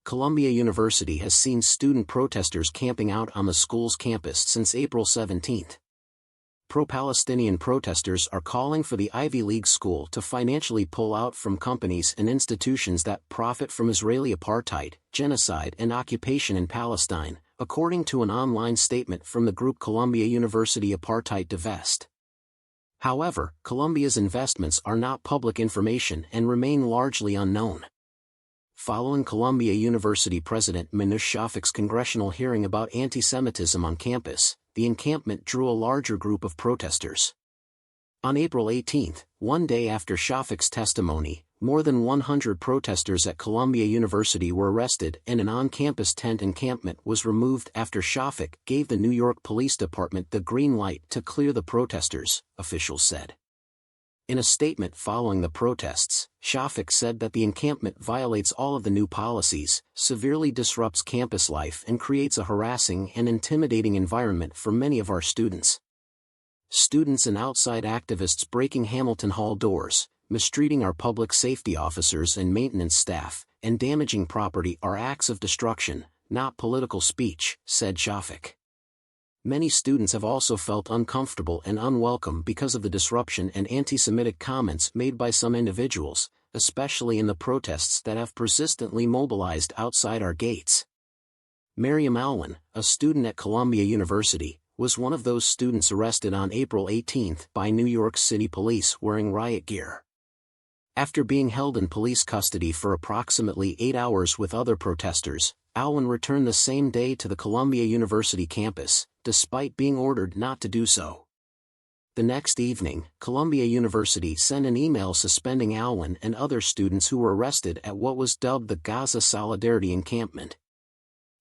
Columbia University has seen student protesters camping out on the school's campus since April 17. Pro-Palestinian protesters are calling for the Ivy League school to financially pull out from companies and institutions that profit from Israeli apartheid, genocide and occupation in Palestine, according to an online statement from the group Columbia University Apartheid Divest. However, Columbia's investments are not public information and remain largely unknown. Following Columbia University President Minouche Shafak's congressional hearing about anti-Semitism on campus, the encampment drew a larger group of protesters. On April 18, one day after Shafak's testimony, more than 100 protesters at Columbia University were arrested and an on-campus tent encampment was removed after Shafak gave the New York Police Department the green light to clear the protesters, officials said. In a statement following the protests, Shafak said that the encampment violates all of the new policies, severely disrupts campus life and creates a harassing and intimidating environment for many of our students. Students and outside activists breaking Hamilton Hall doors, mistreating our public safety officers and maintenance staff, and damaging property are acts of destruction, not political speech, said Shafak. Many students have also felt uncomfortable and unwelcome because of the disruption and anti-Semitic comments made by some individuals, especially in the protests that have persistently mobilized outside our gates. Miriam Alwin, a student at Columbia University, was one of those students arrested on April 18 by New York City police wearing riot gear. After being held in police custody for approximately 8 hours with other protesters, Alwin returned the same day to the Columbia University campus, despite being ordered not to do so. The next evening, Columbia University sent an email suspending Alwin and other students who were arrested at what was dubbed the Gaza Solidarity encampment.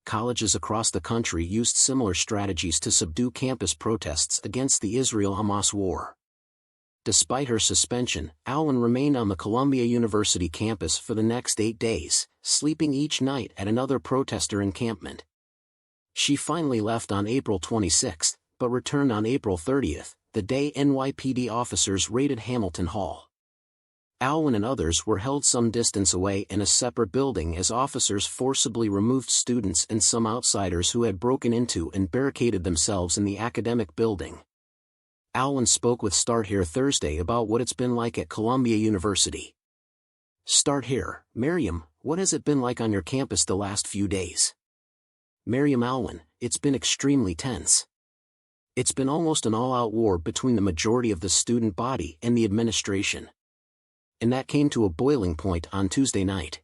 Colleges across the country used similar strategies to subdue campus protests against the Israel-Hamas war. Despite her suspension, Alwin remained on the Columbia University campus for the next 8 days, sleeping each night at another protester encampment. She finally left on April 26, but returned on April 30, the day NYPD officers raided Hamilton Hall. Alwin and others were held some distance away in a separate building as officers forcibly removed students and some outsiders who had broken into and barricaded themselves in the academic building. Alwin spoke with Start Here Thursday about what it's been like at Columbia University. Start Here, Miriam, what has it been like on your campus the last few days? Miriam Alwin, it's been extremely tense. It's been almost an all-out war between the majority of the student body and the administration. And that came to a boiling point on Tuesday night.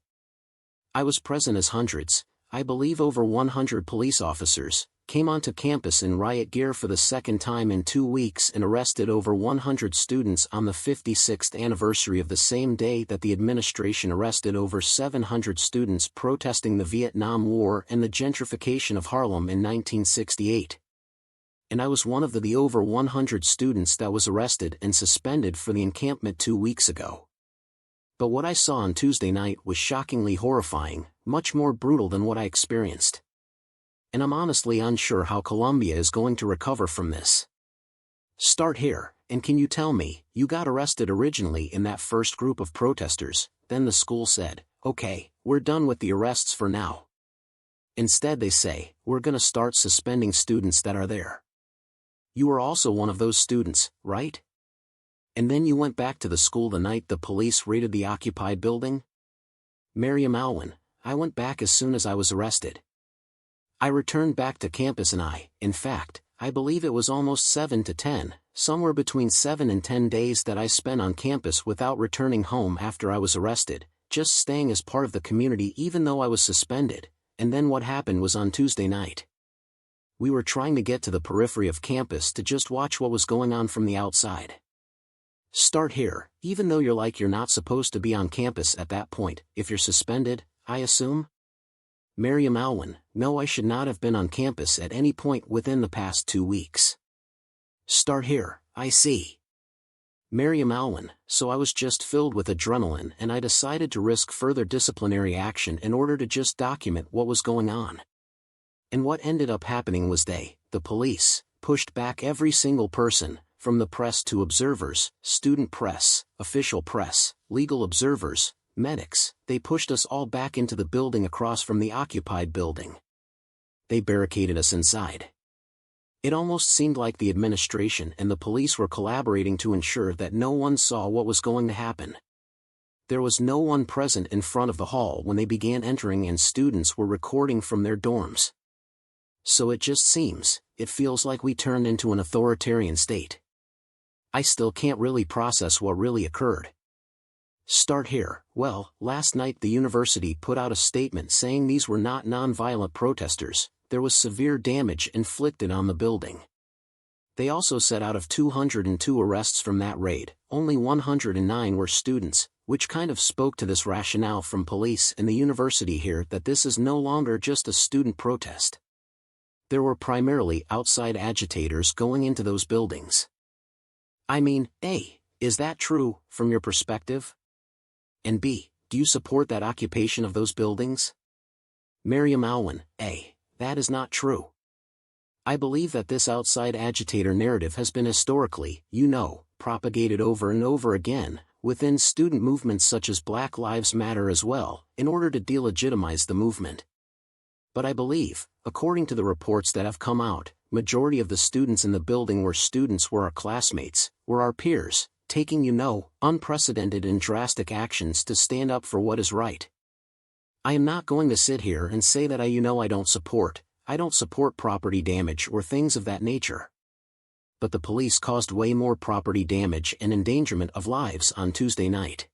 I was present as hundreds, I believe over 100 police officers, came onto campus in riot gear for the second time in 2 weeks and arrested over 100 students on the 56th anniversary of the same day that the administration arrested over 700 students protesting the Vietnam War and the gentrification of Harlem in 1968. And I was one of the over 100 students that was arrested and suspended for the encampment 2 weeks ago. But what I saw on Tuesday night was shockingly horrifying, much more brutal than what I experienced. And I'm honestly unsure how Columbia is going to recover from this. Start Here, and can you tell me, you got arrested originally in that first group of protesters, then the school said, okay, we're done with the arrests for now. Instead they say, we're gonna start suspending students that are there. You were also one of those students, right? And then you went back to the school the night the police raided the occupied building? Miriam Alwin, I went back as soon as I was arrested. I returned back to campus and in fact, I believe it was almost 7 to 10, somewhere between 7 and 10 days that I spent on campus without returning home after I was arrested, just staying as part of the community even though I was suspended, and then what happened was on Tuesday night. We were trying to get to the periphery of campus to just watch what was going on from the outside. Start Here, even though you're not supposed to be on campus at that point, if you're suspended, I assume? Miriam Alwin, no, I should not have been on campus at any point within the past 2 weeks. Start Here, I see. Miriam Alwin, so I was just filled with adrenaline and I decided to risk further disciplinary action in order to just document what was going on. And what ended up happening was the police, pushed back every single person, from the press to observers, student press, official press, legal observers, medics, they pushed us all back into the building across from the occupied building. They barricaded us inside. It almost seemed like the administration and the police were collaborating to ensure that no one saw what was going to happen. There was no one present in front of the hall when they began entering, and students were recording from their dorms. So it just seems, it feels like we turned into an authoritarian state. I still can't really process what really occurred. Start here. Well, last night the university put out a statement saying these were not non-violent protesters. There was severe damage inflicted on the building. They also said out of 202 arrests from that raid, only 109 were students, which kind of spoke to this rationale from police and the university here that this is no longer just a student protest. There were primarily outside agitators going into those buildings. I mean, A, is that true, from your perspective? And B, do you support that occupation of those buildings? Miriam Alwyn, A, that is not true. I believe that this outside agitator narrative has been historically, propagated over and over again, within student movements such as Black Lives Matter as well, in order to delegitimize the movement. But I believe, according to the reports that have come out, majority of the students in the building were our classmates, were our peers, taking unprecedented and drastic actions to stand up for what is right. I am not going to sit here and say that I don't support property damage or things of that nature. But the police caused way more property damage and endangerment of lives on Tuesday night.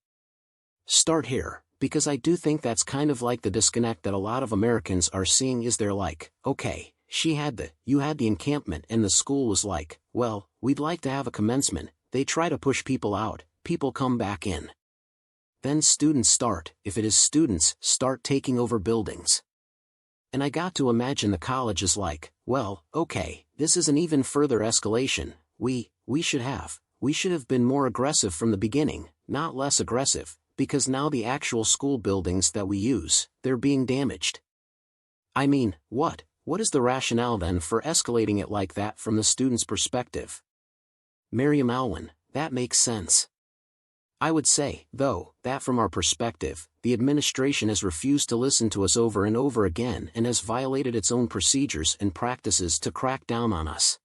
Start here, because I do think that's kind of like the disconnect that a lot of Americans are seeing. Is they're like, okay, you had the encampment and the school was like, well, we'd like to have a commencement. They try to push people out, people come back in. Then students start taking over buildings. And I got to imagine the college is like, well, okay, this is an even further escalation. We should have been more aggressive from the beginning, not less aggressive, because now the actual school buildings that we use, they're being damaged. I mean, what is the rationale then for escalating it like that from the student's perspective? Miriam Alwyn, that makes sense. I would say, though, that from our perspective, the administration has refused to listen to us over and over again and has violated its own procedures and practices to crack down on us.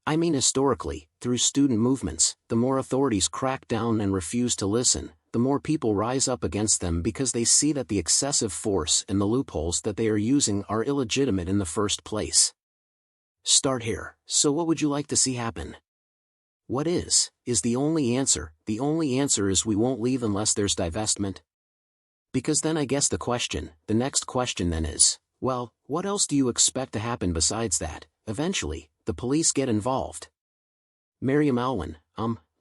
I mean, historically, through student movements, the more authorities crack down and refuse to listen, the more people rise up against them because they see that the excessive force and the loopholes that they are using are illegitimate in the first place. Start here. So what would you like to see happen? What is the only answer? The only answer is we won't leave unless there's divestment. Because then I guess the next question then is, well, what else do you expect to happen besides that? Eventually, the police get involved. Miriam Alwyn,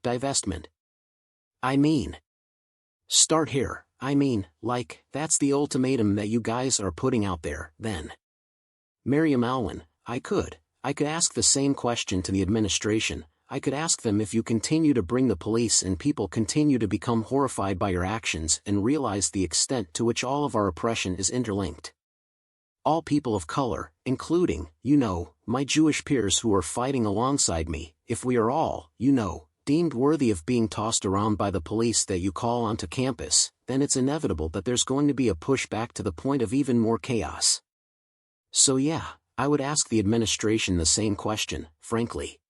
divestment. I mean. Start here. I mean, like, that's the ultimatum that you guys are putting out there, then. Miriam Alwyn, I could ask the same question to the administration. I could ask them, if you continue to bring the police and people continue to become horrified by your actions and realize the extent to which all of our oppression is interlinked. All people of color, including, my Jewish peers who are fighting alongside me, if we are all, deemed worthy of being tossed around by the police that you call onto campus, then it's inevitable that there's going to be a pushback to the point of even more chaos. So yeah, I would ask the administration the same question, frankly.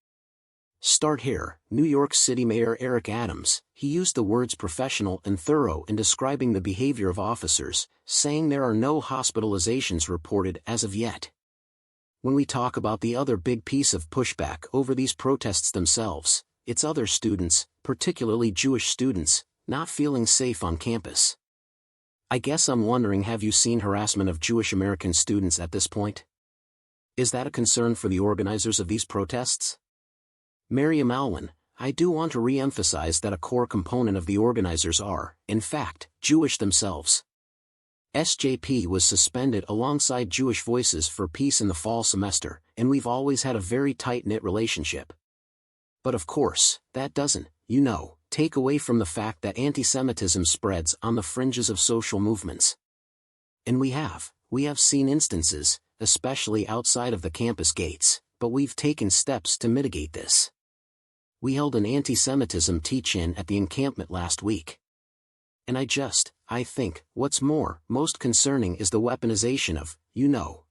Start here. New York City Mayor Eric Adams, he used the words professional and thorough in describing the behavior of officers, saying there are no hospitalizations reported as of yet. When we talk about the other big piece of pushback over these protests themselves, it's other students, particularly Jewish students, not feeling safe on campus. I guess I'm wondering, have you seen harassment of Jewish American students at this point? Is that a concern for the organizers of these protests? Miriam Alwyn, I do want to re-emphasize that a core component of the organizers are, in fact, Jewish themselves. SJP was suspended alongside Jewish Voices for Peace in the fall semester, and we've always had a very tight-knit relationship. But of course, that doesn't, take away from the fact that anti-Semitism spreads on the fringes of social movements. And we have seen instances, especially outside of the campus gates, but we've taken steps to mitigate this. We held an anti-Semitism teach-in at the encampment last week. And I I think, what's more, most concerning is the weaponization of,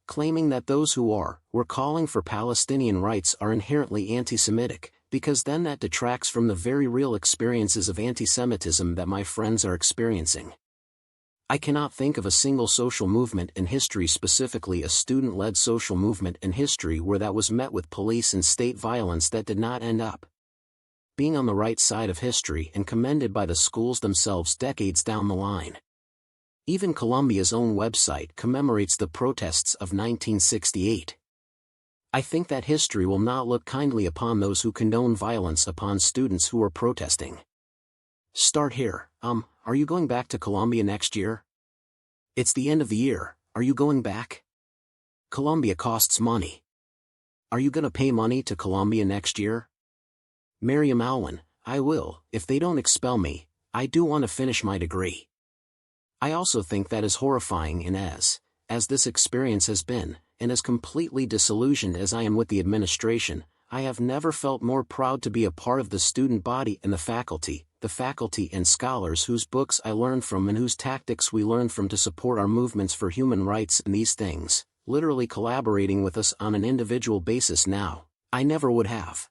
claiming that those who were calling for Palestinian rights are inherently anti-Semitic, because then that detracts from the very real experiences of anti-Semitism that my friends are experiencing. I cannot think of a single social movement in history, specifically a student-led social movement in history, where that was met with police and state violence that did not end up being on the right side of history and commended by the schools themselves decades down the line. Even Colombia's own website commemorates the protests of 1968. I think that history will not look kindly upon those who condone violence upon students who are protesting. Start here. Are you going back to Colombia next year? It's the end of the year, are you going back? Colombia costs money. Are you gonna pay money to Colombia next year? Miriam Alwyn, I will, if they don't expel me. I do want to finish my degree. I also think that is horrifying, and as this experience has been, and as completely disillusioned as I am with the administration, I have never felt more proud to be a part of the student body and the faculty and scholars whose books I learned from and whose tactics we learned from to support our movements for human rights and these things, literally collaborating with us on an individual basis now. I never would have.